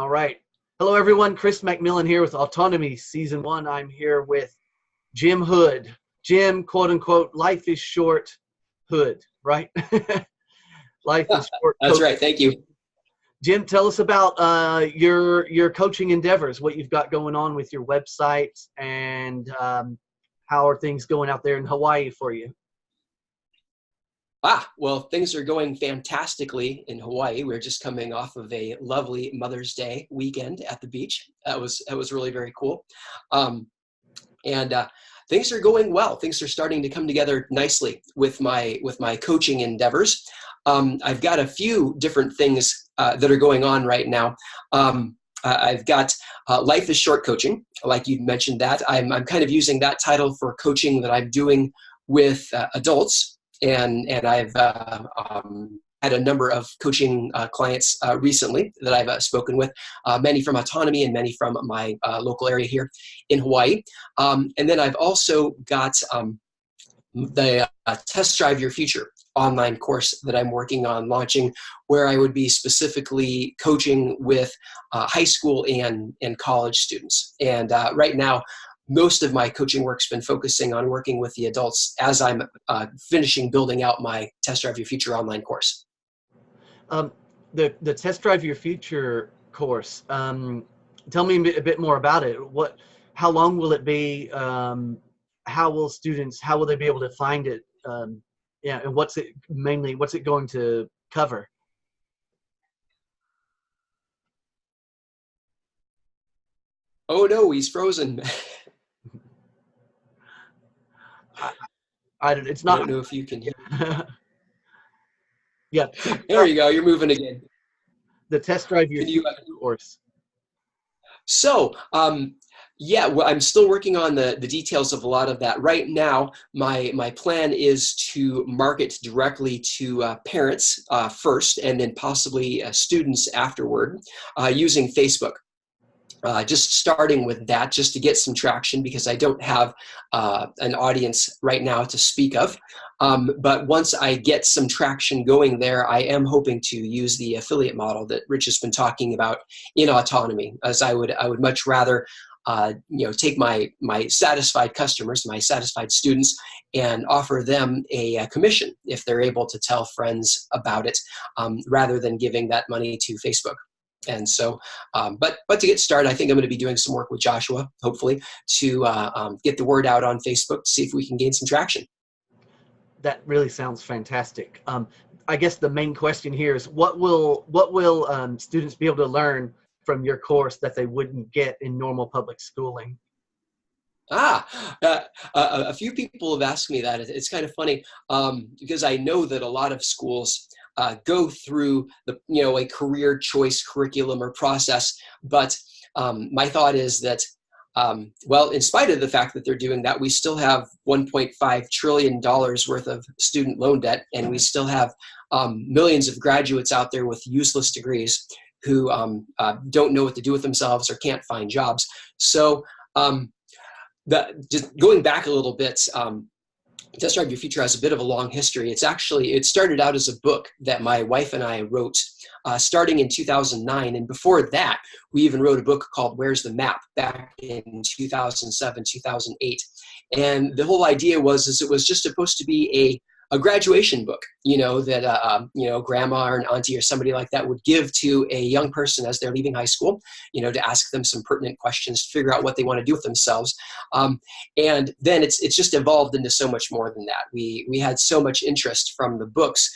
All right. Hello, everyone. Chris McMillan here with Autonomy Season 1. I'm here with Jim Hood. Jim, quote unquote, life is short, Hood, right? Life is short. That's right. Thank you. Jim, tell us about your coaching endeavors, what you've got going on with your website, and how are things going out there in Hawaii for you? Well, things are going fantastically in Hawaii. We're just coming off of a lovely Mother's Day weekend at the beach. That was really very cool. Things are going well. Things are starting to come together nicely with my coaching endeavors. I've got a few different things that are going on right now. I've got Life is Short coaching, like you mentioned that. I'm kind of using that title for coaching that I'm doing with adults. And I've had a number of coaching clients recently that I've spoken with, many from Autonomy and many from my local area here in Hawaii. And then I've also got the Test Drive Your Future online course that I'm working on launching, where I would be specifically coaching with high school and college students. And right now, most of my coaching work's been focusing on working with the adults as I'm finishing building out my Test Drive Your Future online course. The Test Drive Your Future course, tell me a bit more about it. How long will it be? How will they be able to find it? And what's it going to cover? Oh no, he's frozen. I don't know if you can hear me. Yeah. There you go. You're moving again. The Test Drive Your Future course. So, yeah, well, I'm still working on the details of a lot of that. Right now, my plan is to market directly to parents first, and then possibly students afterward, using Facebook. Just starting with that, just to get some traction, because I don't have an audience right now to speak of. But once I get some traction going there, I am hoping to use the affiliate model that Rich has been talking about in Autonomy, as I would much rather take my satisfied customers, my satisfied students, and offer them a commission if they're able to tell friends about it, rather than giving that money to Facebook. And so, but to get started, I think I'm going to be doing some work with Joshua, hopefully, to get the word out on Facebook to see if we can gain some traction. That really sounds fantastic. I guess the main question here is, what will students be able to learn from your course that they wouldn't get in normal public schooling? A few people have asked me that. It's kind of funny, because I know that a lot of schools go through a career choice curriculum or process, but my thought is that, well, in spite of the fact that they're doing that, we still have $1.5 trillion worth of student loan debt, and we still have millions of graduates out there with useless degrees who don't know what to do with themselves or can't find jobs. So just going back a little bit, Test Drive Your Future has a bit of a long history. It started out as a book that my wife and I wrote starting in 2009. And before that, we even wrote a book called Where's the Map back in 2007, 2008. And the whole idea was it was just supposed to be a graduation book, that, grandma or an auntie or somebody like that would give to a young person as they're leaving high school, to ask them some pertinent questions, to figure out what they want to do with themselves. And then it's just evolved into so much more than that. We had so much interest from the books,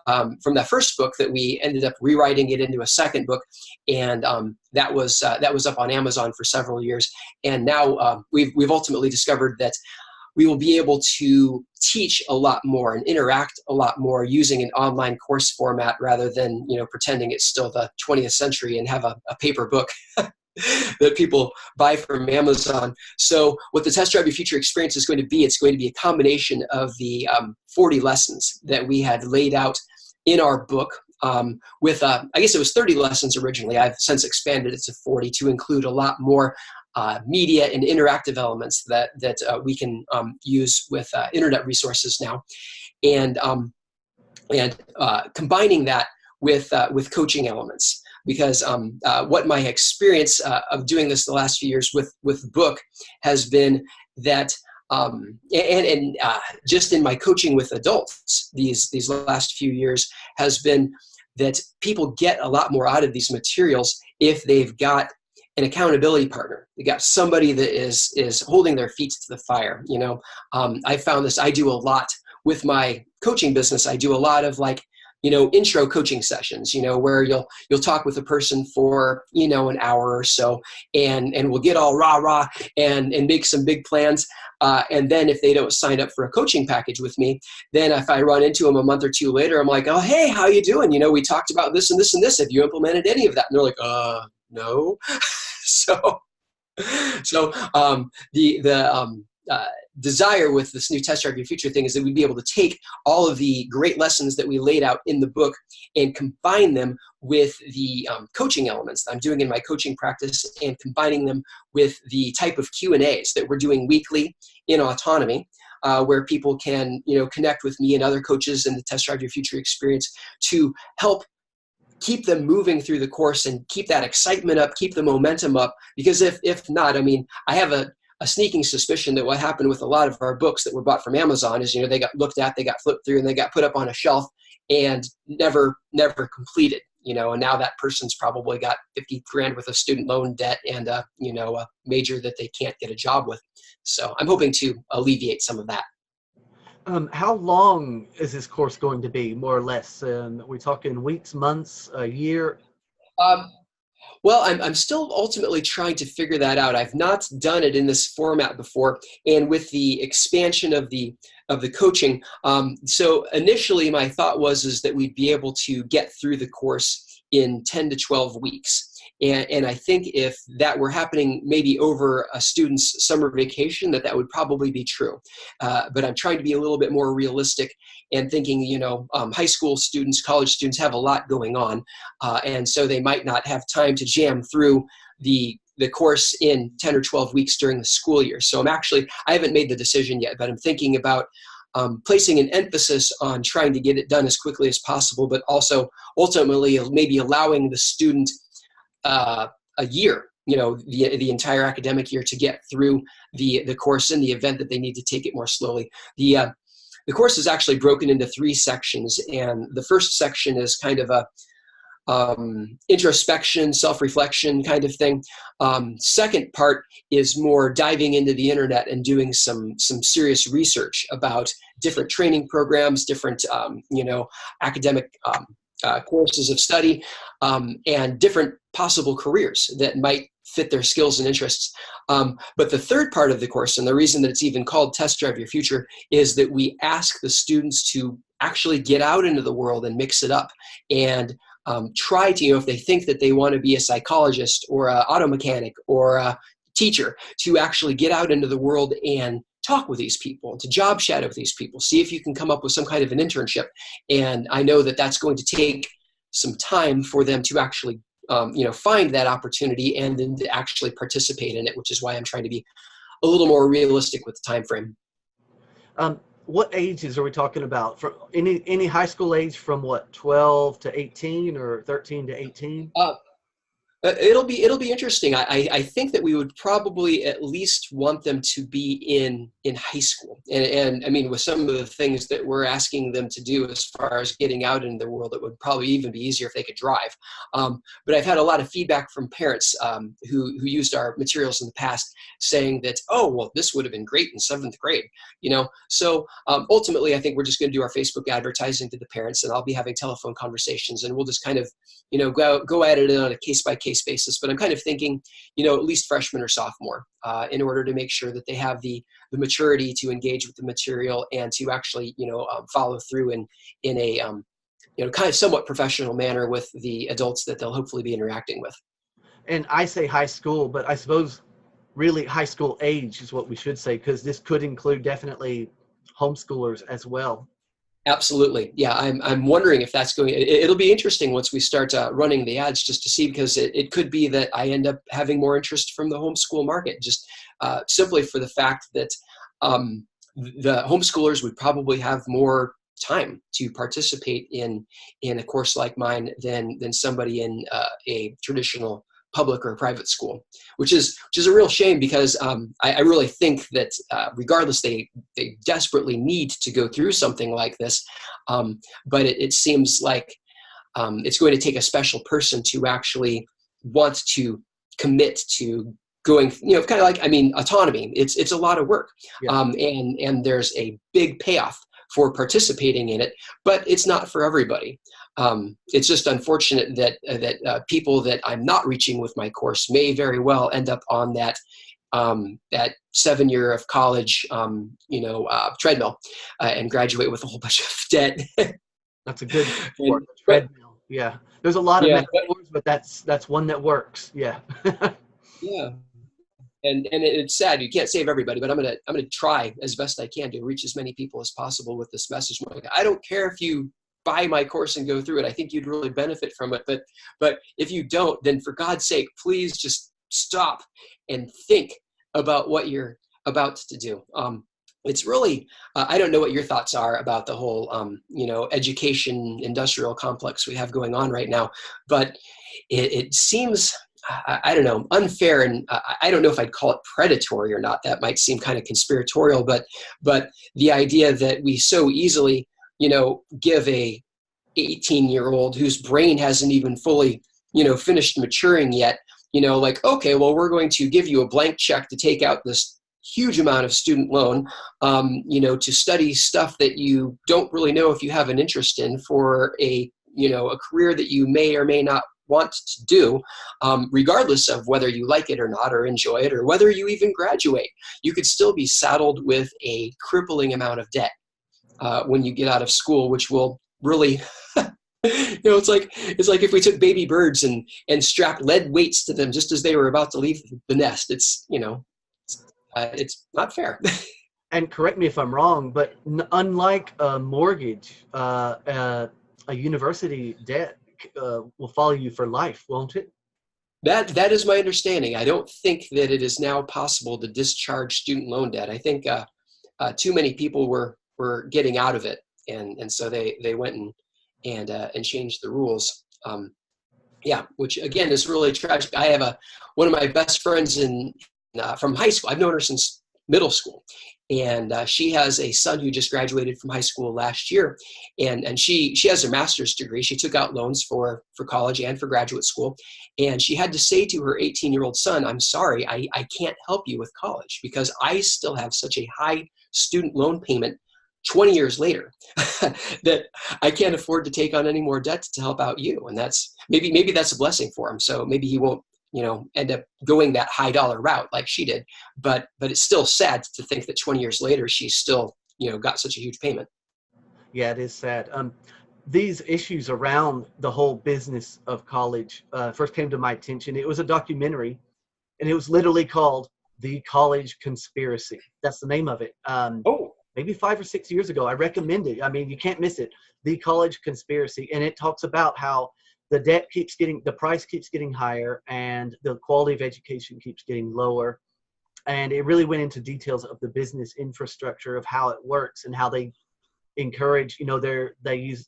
from that first book, that we ended up rewriting it into a second book. And that was up on Amazon for several years. And now we've ultimately discovered that we will be able to teach a lot more and interact a lot more using an online course format, rather than, pretending it's still the 20th century and have a paper book that people buy from Amazon. So what the Test Drive Your Future experience is going to be, it's going to be a combination of the 40 lessons that we had laid out in our book, with, I guess it was 30 lessons originally. I've since expanded it to 40 to include a lot more media and interactive elements that we can use with internet resources now, and combining that with coaching elements. because what my experience of doing this the last few years with the book has been that just in my coaching with adults these last few years has been that people get a lot more out of these materials if they've got an accountability partner. They got somebody that is holding their feet to the fire. I found this. I do a lot with my coaching business. I do a lot of intro coaching sessions, where you'll talk with a person for, an hour or so, and we'll get all rah and make some big plans. And then if they don't sign up for a coaching package with me, then if I run into them a month or two later, I'm like, oh, hey, how you doing? We talked about this and this and this. Have you implemented any of that? And they're like, no. So the desire with this new Test Drive Your Future thing is that we'd be able to take all of the great lessons that we laid out in the book and combine them with the coaching elements that I'm doing in my coaching practice, and combining them with the type of Q&As that we're doing weekly in Autonomy, where people can connect with me and other coaches in the Test Drive Your Future experience to help keep them moving through the course and keep that excitement up, keep the momentum up. Because if not, I have a sneaking suspicion that what happened with a lot of our books that were bought from Amazon is, they got looked at, they got flipped through, and they got put up on a shelf and never completed, and now that person's probably got 50 grand worth of student loan debt and, a major that they can't get a job with. So I'm hoping to alleviate some of that. How long is this course going to be, more or less? Are we talking weeks, months, a year? Well, I'm still ultimately trying to figure that out. I've not done it in this format before, and with the expansion of the coaching. So initially, my thought was that we'd be able to get through the course in 10 to 12 weeks. And I think if that were happening maybe over a student's summer vacation, that would probably be true. But I'm trying to be a little bit more realistic and thinking, high school students, college students have a lot going on. And so they might not have time to jam through the course in 10 or 12 weeks during the school year. So I haven't made the decision yet, but I'm thinking about placing an emphasis on trying to get it done as quickly as possible, but also ultimately maybe allowing the student a year, the entire academic year, to get through the course in the event that they need to take it more slowly. The course is actually broken into 3 sections, and the first section is kind of a introspection, self-reflection kind of thing. Second part is more diving into the internet and doing some serious research about different training programs, different academic courses of study, and different possible careers that might fit their skills and interests. But the third part of the course, and the reason that it's even called Test Drive Your Future, is that we ask the students to actually get out into the world and mix it up, and try to, if they think that they want to be a psychologist or an auto mechanic or a teacher, to actually get out into the world and talk with these people, to job shadow with these people, see if you can come up with some kind of an internship. And I know that that's going to take some time for them to actually find that opportunity and then to actually participate in it, which is why I'm trying to be a little more realistic with the time frame. What ages are we talking about? For any high school age from what, 12 to 18 or 13 to 18? It'll be interesting. I think that we would probably at least want them to be in high school. And I mean, with some of the things that we're asking them to do as far as getting out into the world, it would probably even be easier if they could drive. But I've had a lot of feedback from parents who used our materials in the past, saying that, oh, well, this would have been great in 7th grade. So ultimately, I think we're just going to do our Facebook advertising to the parents, and I'll be having telephone conversations, and we'll just kind of go at it on a case-by-case basis. But I'm kind of thinking, at least freshman or sophomore, in order to make sure that they have the maturity to engage with the material and to actually, follow through in a, kind of somewhat professional manner with the adults that they'll hopefully be interacting with. And I say high school, but I suppose really high school age is what we should say, because this could include definitely homeschoolers as well. Absolutely. Yeah, I'm wondering if that's it'll be interesting once we start running the ads, just to see, because it could be that I end up having more interest from the homeschool market, just simply for the fact that the homeschoolers would probably have more time to participate in a course like mine than somebody in a traditional public or private school, which is a real shame, because I really think that regardless, they desperately need to go through something like this, but it seems like it's going to take a special person to actually want to commit to going, kind of like, autonomy. It's a lot of work, Yeah. and there's a big payoff for participating in it, but it's not for everybody. It's just unfortunate that people that I'm not reaching with my course may very well end up on that 7 year of college, treadmill, and graduate with a whole bunch of debt. That's a good metaphor, the treadmill. Yeah. There's a lot of metaphors, but that's one that works. Yeah. Yeah. And it's sad, you can't save everybody, but I'm gonna try as best I can to reach as many people as possible with this message. I don't care if you buy my course and go through it. I think you'd really benefit from it. But if you don't, then for God's sake, please just stop and think about what you're about to do. It's really, I don't know what your thoughts are about the whole, education industrial complex we have going on right now, but it seems, I don't know, unfair, and I don't know if I'd call it predatory or not. That might seem kind of conspiratorial, but the idea that we so easily, give a 18-year-old whose brain hasn't even fully, finished maturing yet, okay, well, we're going to give you a blank check to take out this huge amount of student loan, to study stuff that you don't really know if you have an interest in for a career that you may or may not want to do, regardless of whether you like it or not, or enjoy it, or whether you even graduate. You could still be saddled with a crippling amount of debt when you get out of school, which will really, it's like if we took baby birds and strapped lead weights to them just as they were about to leave the nest. It's it's not fair. And correct me if I'm wrong, but unlike a mortgage, a university debt will follow you for life, won't it? That is my understanding. I don't think that it is now possible to discharge student loan debt. I think too many people were getting out of it, and so they went and changed the rules. Which again is really tragic. I have one of my best friends from high school. I've known her since middle school, and she has a son who just graduated from high school last year, and she has a master's degree. She took out loans for college and for graduate school, and she had to say to her 18-year-old son, "I'm sorry, I can't help you with college because I still have such a high student loan payment 20 years later that I can't afford to take on any more debt to help out you." And that's maybe that's a blessing for him. So maybe he won't end up going that high dollar route like she did. But it's still sad to think that 20 years later, she's still, got such a huge payment. Yeah, it is sad. These issues around the whole business of college first came to my attention. It was a documentary, and it was literally called The College Conspiracy. That's the name of it. Maybe 5 or 6 years ago. I recommend it. I mean, you can't miss it. The College Conspiracy. And it talks about how the price keeps getting higher, and the quality of education keeps getting lower. And it really went into details of the business infrastructure of how it works and how they encourage, they use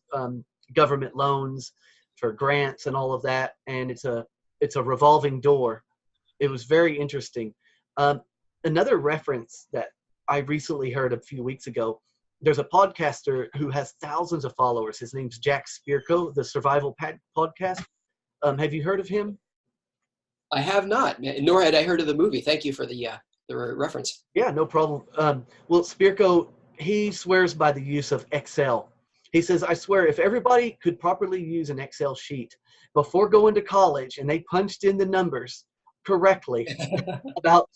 government loans for grants and all of that. And it's a revolving door. It was very interesting. Another reference that I recently heard a few weeks ago, there's a podcaster who has thousands of followers. His name's Jack Spirko, the Survival Podcast. Have you heard of him? I have not, nor had I heard of the movie. Thank you for the reference. Yeah, no problem. Well, Spirko, he swears by the use of Excel. He says, "I swear, if everybody could properly use an Excel sheet before going to college and they punched in the numbers correctly about,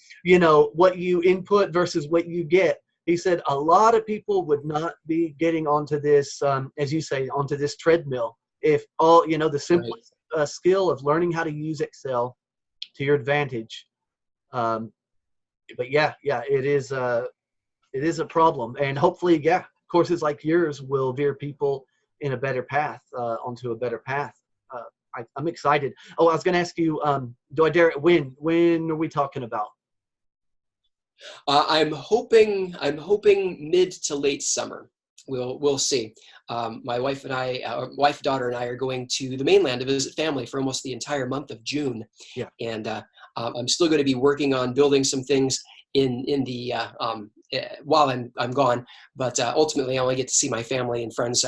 what you input versus what you get," he said, "a lot of people would not be getting onto this, as you say, onto this treadmill if all, the simplest skill of learning how to use Excel to your advantage." But yeah, it is a problem, and hopefully, courses like yours will veer people in a better path, onto a better path. I'm excited. Oh, I was going to ask you, do I dare it? When are we talking about? I'm hoping mid to late summer. we'll see. My wife and I, wife, daughter, and I are going to the mainland to visit family for almost the entire month of June. Yeah. And I'm still going to be working on building some things in the while I'm gone. But ultimately, I only get to see my family and friends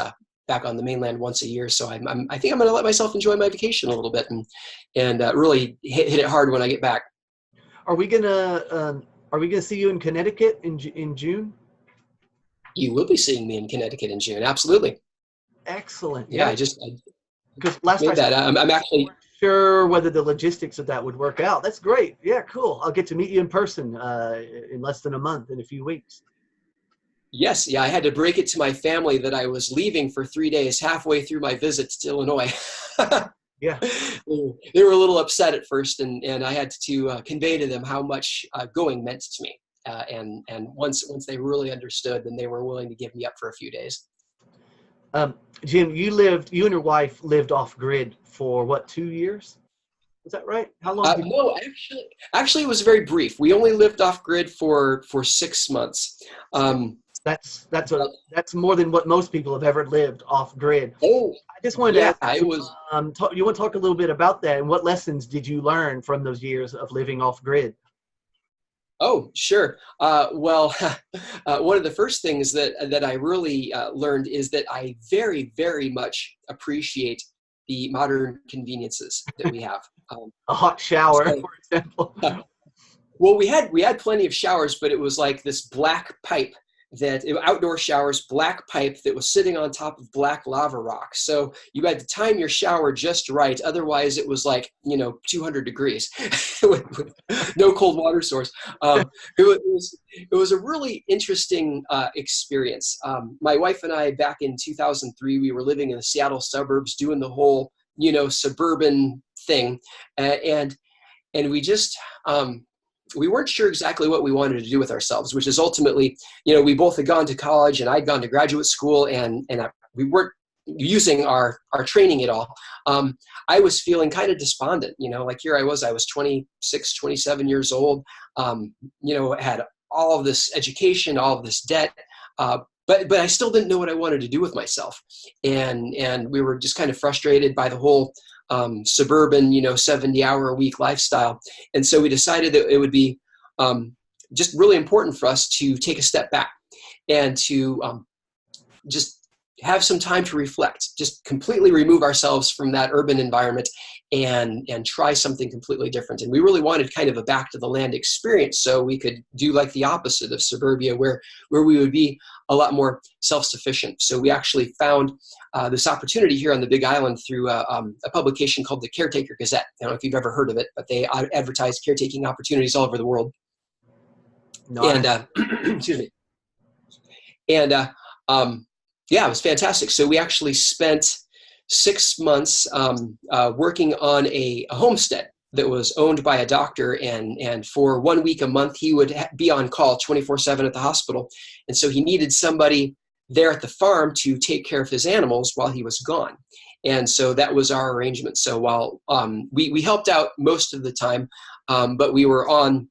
back on the mainland once a year. So I think I'm going to let myself enjoy my vacation a little bit and really hit it hard when I get back. Are we gonna see you in Connecticut in June? You will be seeing me in Connecticut in June. Absolutely. Excellent. Yeah, Yeah. Because last made that. I'm actually sure whether the logistics of that would work out. That's great. Yeah, cool. I'll get to meet you in person in less than a month, in a few weeks. Yes, yeah, I had to break it to my family that I was leaving for 3 days halfway through my visit to Illinois. Yeah. They were a little upset at first, and I had to convey to them how much going meant to me. And once they really understood, then they were willing to give me up for a few days. Jim, you and your wife lived off grid for what, 2 years? Is that right? How long? No, actually, it was very brief. We only lived off grid for 6 months. That's more than what most people have ever lived off grid. Oh, I just wanted to ask it was. You want to talk a little bit about that, and what lessons did you learn from those years of living off grid? Oh, sure. Well, one of the first things that I really learned is that I very, very much appreciate the modern conveniences that we have. A hot shower, for example. Well, we had plenty of showers, but it was like this black pipe outdoor showers, black pipe that was sitting on top of black lava rock. So you had to time your shower just right. Otherwise it was like, 200 degrees with no cold water source. It was a really interesting experience. My wife and I, back in 2003, we were living in the Seattle suburbs doing the whole, suburban thing. And we just, we weren't sure exactly what we wanted to do with ourselves, which is ultimately, we both had gone to college and I'd gone to graduate school and we weren't using our training at all. I was feeling kind of despondent, like here I was 26, 27 years old, had all of this education, all of this debt, but I still didn't know what I wanted to do with myself. And we were just kind of frustrated by the whole suburban, 70-hour-a-week lifestyle. And so we decided that it would be just really important for us to take a step back and to just have some time to reflect, just completely remove ourselves from that urban environment and try something completely different. And we really wanted kind of a back to the land experience, so we could do like the opposite of suburbia, where we would be a lot more self-sufficient. So we actually found this opportunity here on the Big Island through a publication called the Caretaker Gazette. I don't know if you've ever heard of it, but they advertise caretaking opportunities all over the world. No. And excuse me. And yeah, it was fantastic. So we actually spent 6 months working on a homestead that was owned by a doctor, and for 1 week a month he would be on call 24/7 at the hospital, and so he needed somebody there at the farm to take care of his animals while he was gone. And so that was our arrangement. So while we helped out most of the time, but we were on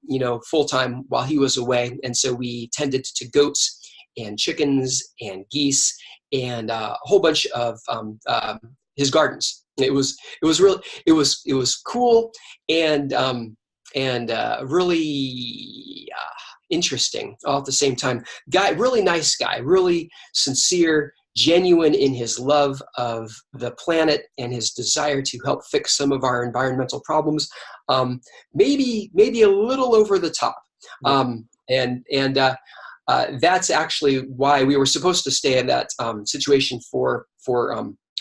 full time while he was away, and so we tended to goats and chickens and geese and a whole bunch of his gardens. It was cool and really interesting all at the same time. Really nice guy, really sincere, genuine in his love of the planet and his desire to help fix some of our environmental problems. Maybe a little over the top. That's actually why we were supposed to stay in that situation for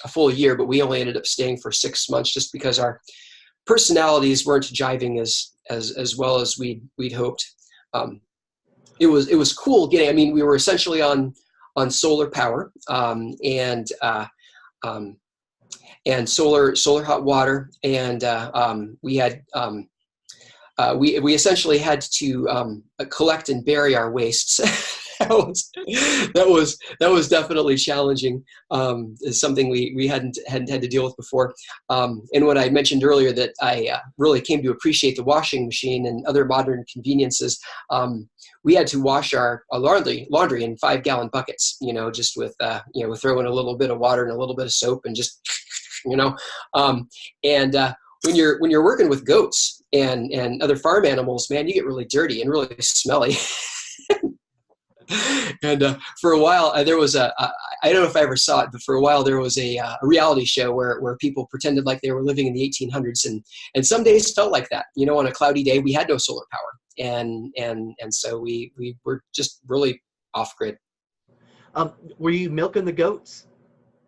a full year, but we only ended up staying for 6 months just because our personalities weren't jiving as well as we'd hoped. It was cool getting. We were essentially on solar power and solar hot water, and we had. We essentially had to collect and bury our wastes that was definitely challenging. Is something we hadn't had to deal with before. And when I mentioned earlier that I really came to appreciate the washing machine and other modern conveniences, we had to wash our laundry in 5-gallon buckets. Just with throw in a little bit of water and a little bit of soap and just and when you're working with goats and other farm animals, man, you get really dirty and really smelly. And for a while, there was I don't know if I ever saw it, but for a while there was a reality show where people pretended like they were living in the 1800s, and some days felt like that. On a cloudy day, we had no solar power, and so we were just really off grid. Were you milking the goats?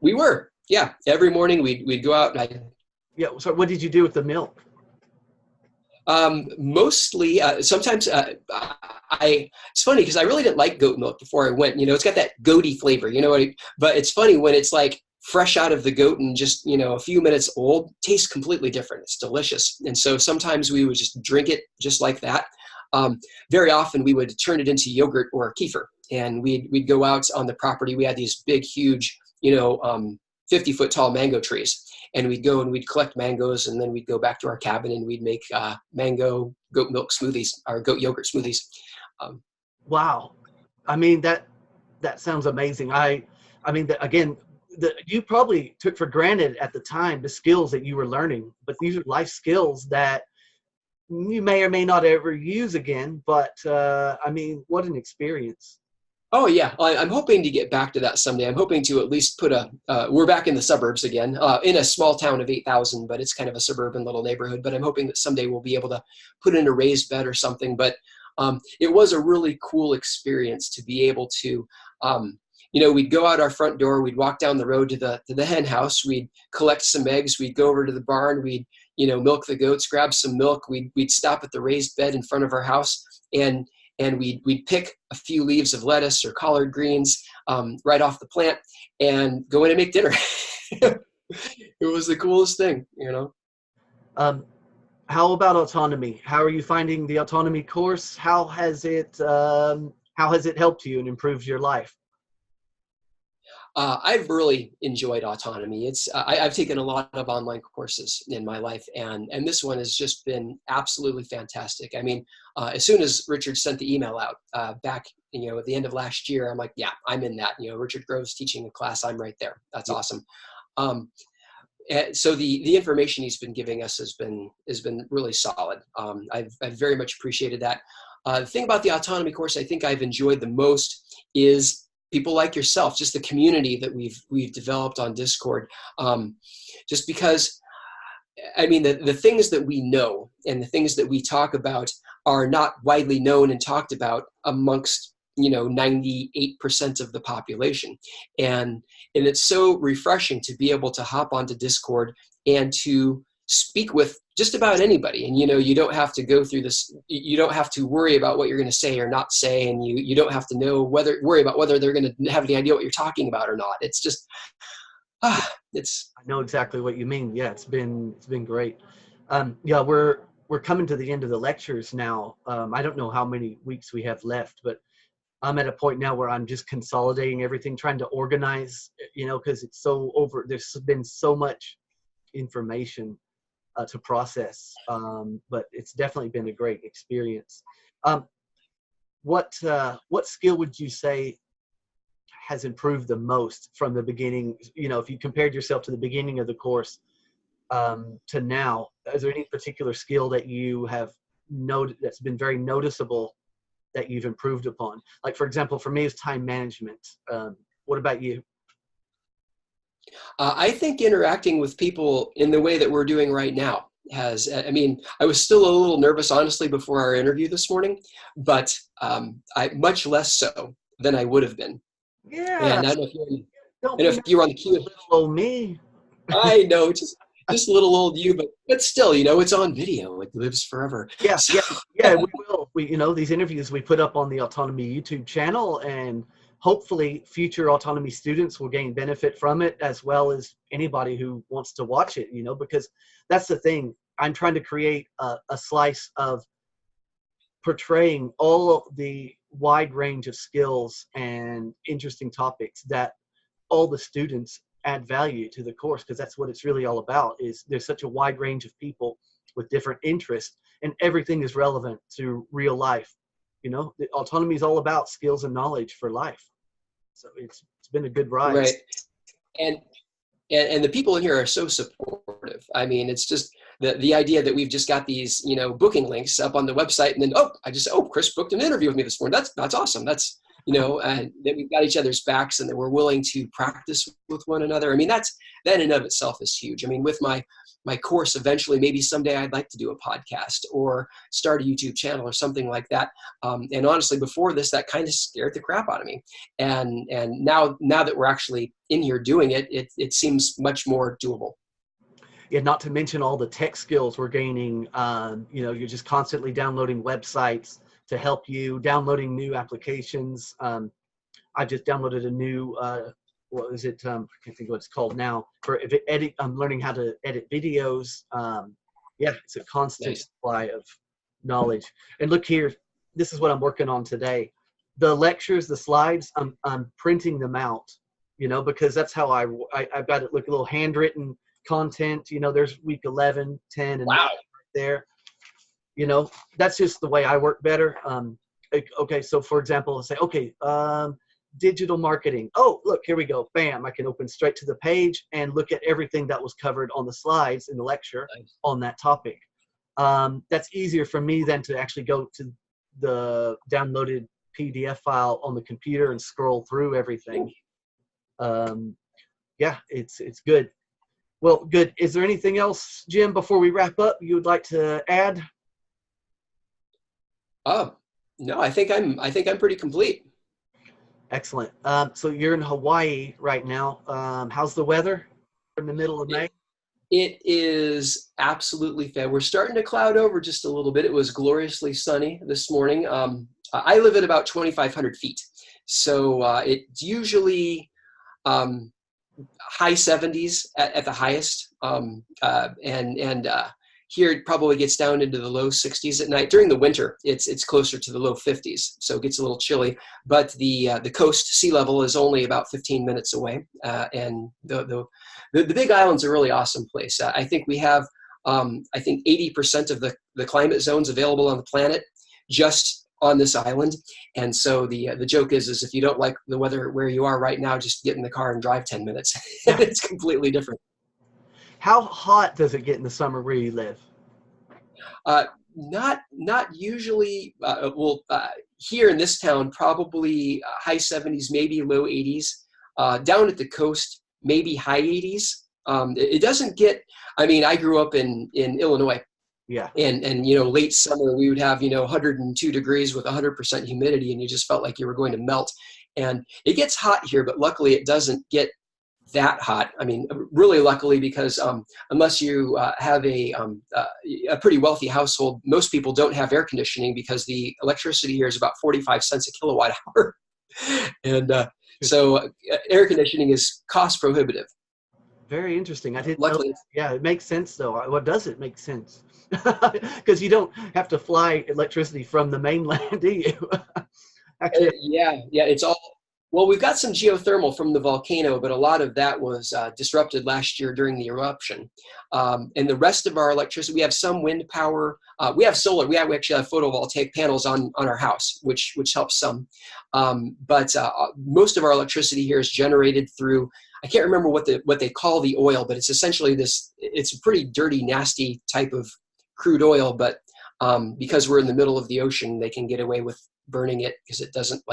We were, yeah. Every morning we'd go out and Yeah. So what did you do with the milk? Mostly, sometimes it's funny because I really didn't like goat milk before I went. It's got that goaty flavor, but it's funny when it's like fresh out of the goat and just, a few minutes old, tastes completely different. It's delicious. And so sometimes we would just drink it just like that. Very often we would turn it into yogurt or kefir, and we'd go out on the property. We had these big, huge, 50-foot tall mango trees. And we'd go and we'd collect mangoes, and then we'd go back to our cabin and we'd make mango goat milk smoothies or goat yogurt smoothies. Wow. I mean, that sounds amazing. Again, you probably took for granted at the time the skills that you were learning, but these are life skills that you may or may not ever use again. But what an experience. Oh yeah, I'm hoping to get back to that someday. I'm hoping to at least put we're back in the suburbs again, in a small town of 8,000, but it's kind of a suburban little neighborhood. But I'm hoping that someday we'll be able to put in a raised bed or something. But it was a really cool experience to be able to, we'd go out our front door, we'd walk down the road to the hen house, we'd collect some eggs, we'd go over to the barn, we'd, milk the goats, grab some milk, we'd stop at the raised bed in front of our house, and we'd pick a few leaves of lettuce or collard greens right off the plant and go in and make dinner. It was the coolest thing, How about autonomy? How are you finding the autonomy course? How has it helped you and improved your life? I've really enjoyed autonomy. I've taken a lot of online courses in my life, and this one has just been absolutely fantastic. I mean, as soon as Richard sent the email out back, at the end of last year, I'm like, yeah, I'm in that. Richard Grove's teaching a class, I'm right there. That's awesome. And so the information he's been giving us has been really solid. I've very much appreciated that. The thing about the autonomy course I think I've enjoyed the most is people like yourself, just the community that we've developed on Discord. Just because, I mean, the things that we know and the things that we talk about are not widely known and talked about amongst 98% of the population, and it's so refreshing to be able to hop onto Discord and to speak with just about anybody. And you don't have to go through this, you don't have to worry about what you're going to say or not say, and you don't have to worry about whether they're going to have any idea what you're talking about or not. It's just I know exactly what you mean. Yeah, it's been great. Yeah, we're coming to the end of the lectures now. I don't know how many weeks we have left, but I'm at a point now where I'm just consolidating everything, trying to organize, because it's so over. There's been so much information to process, but it's definitely been a great experience. What skill would you say has improved the most from the beginning? If you compared yourself to the beginning of the course to now, is there any particular skill that you have noted that's been very noticeable that you've improved upon? Like, for example, for me, it's time management. What about you? I think interacting with people in the way that we're doing right now I was still a little nervous, honestly, before our interview this morning, but much less so than I would have been. Yeah. And I don't know if you're on the queue. Little me. I know, just little old you, but still, it's on video. It lives forever. Yeah, yeah, we will. These interviews we put up on the Autonomy YouTube channel, and hopefully future autonomy students will gain benefit from it, as well as anybody who wants to watch it, because that's the thing. I'm trying to create a slice of portraying all the wide range of skills and interesting topics that all the students add value to the course, because that's what it's really all about. Is there's such a wide range of people with different interests, and everything is relevant to real life. The autonomy is all about skills and knowledge for life. So it's been a good ride. Right. And the people in here are so supportive. I mean, it's just the idea that we've just got these, booking links up on the website, and then, Chris booked an interview with me this morning. That's awesome. That's, and that we've got each other's backs, and that we're willing to practice with one another. I mean, that in and of itself is huge. I mean, with my course, eventually, maybe someday I'd like to do a podcast or start a YouTube channel or something like that. And honestly, before this, that kind of scared the crap out of me. And now that we're actually in here doing it, it seems much more doable. Yeah, not to mention all the tech skills we're gaining. You're just constantly downloading websites to help you, downloading new applications. I just downloaded a new, what is it? I can't think what it's called now. I'm learning how to edit videos. It's a constant supply of knowledge. And look here, this is what I'm working on today. The lectures, the slides, I'm printing them out, because that's how I've got it. Look, a little handwritten content. There's week 11, 10, and wow. right there. That's just the way I work better. Okay, so for example, I'll say, okay, digital marketing. Oh, look, here we go. Bam, I can open straight to the page and look at everything that was covered on the slides in the lecture on that topic. That's easier for me than to actually go to the downloaded PDF file on the computer and scroll through everything. It's good. Well, good. Is there anything else, Jim, before we wrap up, you would like to add? No, I think I'm pretty complete. Excellent. So you're in Hawaii right now. How's the weather in the middle of May? It is absolutely fair. We're starting to cloud over just a little bit. It was gloriously sunny this morning. I live at about 2,500 feet. So it's usually high 70s at the highest. Here it probably gets down into the low 60s at night. During the winter, it's closer to the low 50s, so it gets a little chilly. But the coast sea level is only about 15 minutes away, and the Big Island's a really awesome place. I think we have 80% of the climate zones available on the planet just on this island. And so the joke is if you don't like the weather where you are right now, just get in the car and drive 10 minutes. It's completely different. How hot does it get in the summer where you live? Not usually. Here in this town, probably high 70s, maybe low 80s. Down at the coast, maybe high 80s. It doesn't get. I mean, I grew up in Illinois. Yeah. And late summer we would have 102 degrees with 100% humidity, and you just felt like you were going to melt. And it gets hot here, but luckily it doesn't get that hot. I mean, really luckily, because unless you have a pretty wealthy household, most people don't have air conditioning because the electricity here is about 45 cents a kilowatt hour. And so air conditioning is cost prohibitive. Very interesting. I didn't luckily know. Yeah, it makes sense though. What does it make sense? Because you don't have to fly electricity from the mainland, do you? Actually, it's all. Well, we've got some geothermal from the volcano, but a lot of that was disrupted last year during the eruption. And the rest of our electricity, we have some wind power. We have solar. We actually have photovoltaic panels on our house, which helps some. But most of our electricity here is generated through, I can't remember what they call the oil, but it's essentially it's a pretty dirty, nasty type of crude oil. But because we're in the middle of the ocean, they can get away with burning it because it doesn't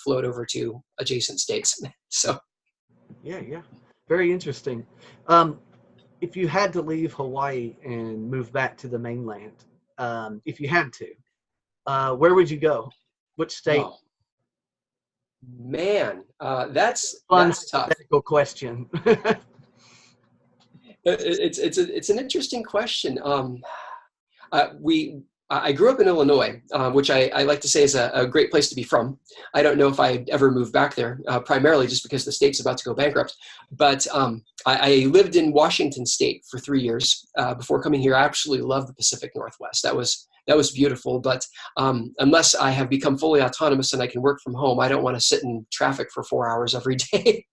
float over to adjacent states. So yeah, very interesting. If you had to leave Hawaii and move back to the mainland, if you had to, where would you go? Which state? Oh, man, that's tough. Question. It's an interesting question. I grew up in Illinois, which I like to say is a great place to be from. I don't know if I'd ever move back there, primarily just because the state's about to go bankrupt. But I lived in Washington State for 3 years before coming here. I absolutely loved the Pacific Northwest. That was that was beautiful. But unless I have become fully autonomous and I can work from home, I don't want to sit in traffic for 4 hours every day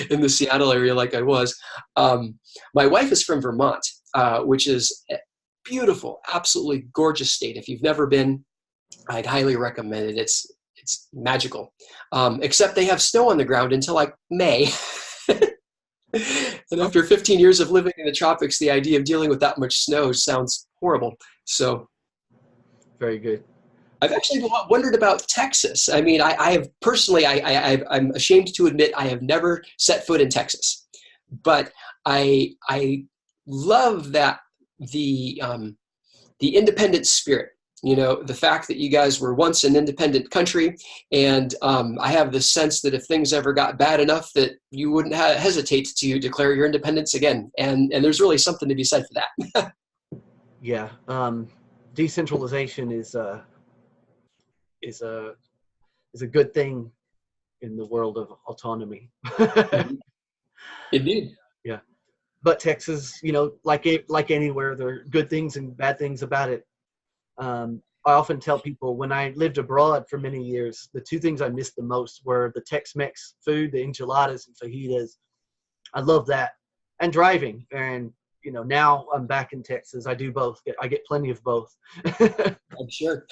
in the Seattle area like I was. My wife is from Vermont, which is a beautiful, absolutely gorgeous state. If you've never been, I'd highly recommend it. It's magical, except they have snow on the ground until like May. And after 15 years of living in the tropics, the idea of dealing with that much snow sounds horrible. So, very good. I've actually wondered about Texas. I mean, I have personally, I'm ashamed to admit I have never set foot in Texas, but I love that the independent spirit. You know, the fact that you guys were once an independent country, and I have the sense that if things ever got bad enough, that you wouldn't hesitate to declare your independence again. And there's really something to be said for that. Yeah, decentralization is a good thing in the world of autonomy. Indeed. Yeah, but Texas, you know, like anywhere, there are good things and bad things about it. I often tell people when I lived abroad for many years, the two things I missed the most were the Tex-Mex food, the enchiladas and fajitas. I love that, and driving. And you know, now I'm back in Texas. I do both. I get plenty of both. I'm sure.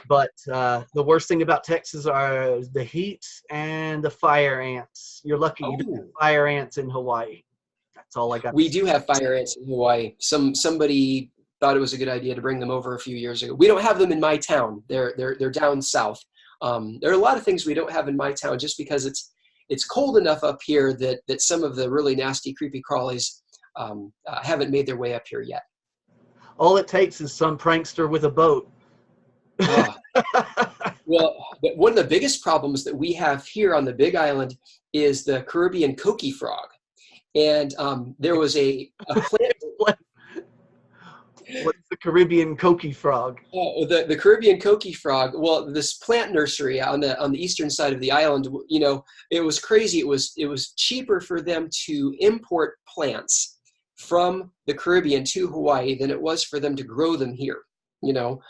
But the worst thing about Texas are the heat and the fire ants. You're lucky you don't have fire ants in Hawaii. That's all I got. We do have fire ants in Hawaii. Somebody thought it was a good idea to bring them over a few years ago. We don't have them in my town. They're down south. There are a lot of things we don't have in my town just because it's cold enough up here that some of the really nasty, creepy crawlies haven't made their way up here yet. All it takes is some prankster with a boat. Well, one of the biggest problems that we have here on the Big Island is the Caribbean coqui frog. And there was a plant. What's the Caribbean coqui frog? The Caribbean coqui frog. Well, this plant nursery on the eastern side of the island, you know, it was crazy. It was cheaper for them to import plants from the Caribbean to Hawaii than it was for them to grow them here. You know,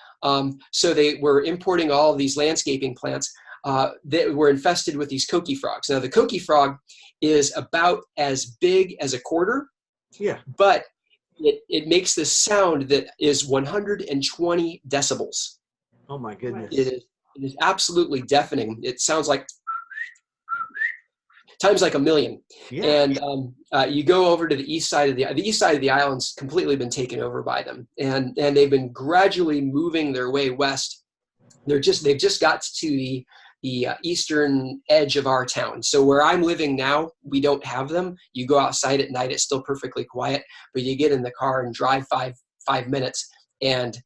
so they were importing all of these landscaping plants that were infested with these coqui frogs. Now, the coqui frog is about as big as a quarter. Yeah, but it makes this sound that is 120 decibels. Oh my goodness. It is absolutely deafening. It sounds like times like a million. Yeah. And you go over to the east side of the east side of the island's completely been taken over by them. And they've been gradually moving their way west. They've just got to the eastern edge of our town. So where I'm living now, we don't have them. You go outside at night, it's still perfectly quiet, but you get in the car and drive five minutes, and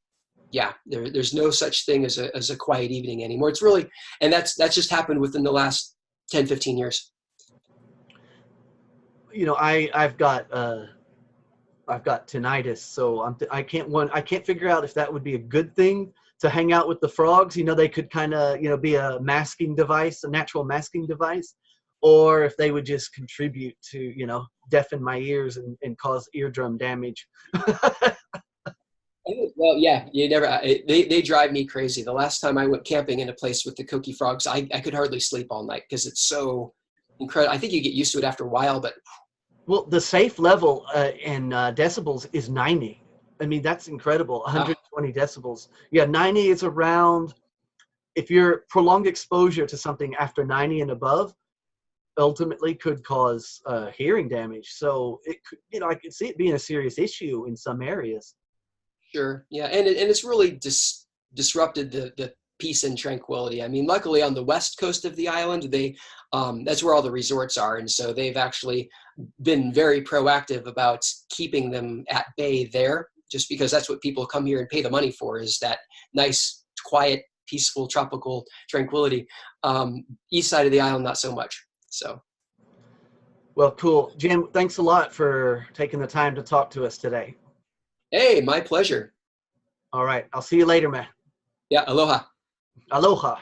yeah, there's no such thing as a quiet evening anymore. It's really, and that's just happened within the last 10, 15 years. You know, I've got tinnitus, so I can't figure out if that would be a good thing to hang out with the frogs. You know, they could kind of, you know, be a masking device, a natural masking device, or if they would just contribute to, you know, deafen my ears and cause eardrum damage. Well, yeah, they drive me crazy. The last time I went camping in a place with the coqui frogs, I could hardly sleep all night because it's so incredible. I think you get used to it after a while, but. Well, the safe level in decibels is 90. I mean, that's incredible. 120 decibels. Yeah, 90 is around, if you're prolonged exposure to something after 90 and above, ultimately could cause hearing damage. So it could, you know, I could see it being a serious issue in some areas. Sure. Yeah. And it's really disrupted the peace and tranquility. I mean, luckily on the west coast of the island, that's where all the resorts are. And so they've actually been very proactive about keeping them at bay there, just because that's what people come here and pay the money for, is that nice, quiet, peaceful, tropical tranquility. East side of the island, not so much. So. Well, cool. Jim, thanks a lot for taking the time to talk to us today. Hey, my pleasure. All right. I'll see you later, man. Yeah. Aloha. Aloha.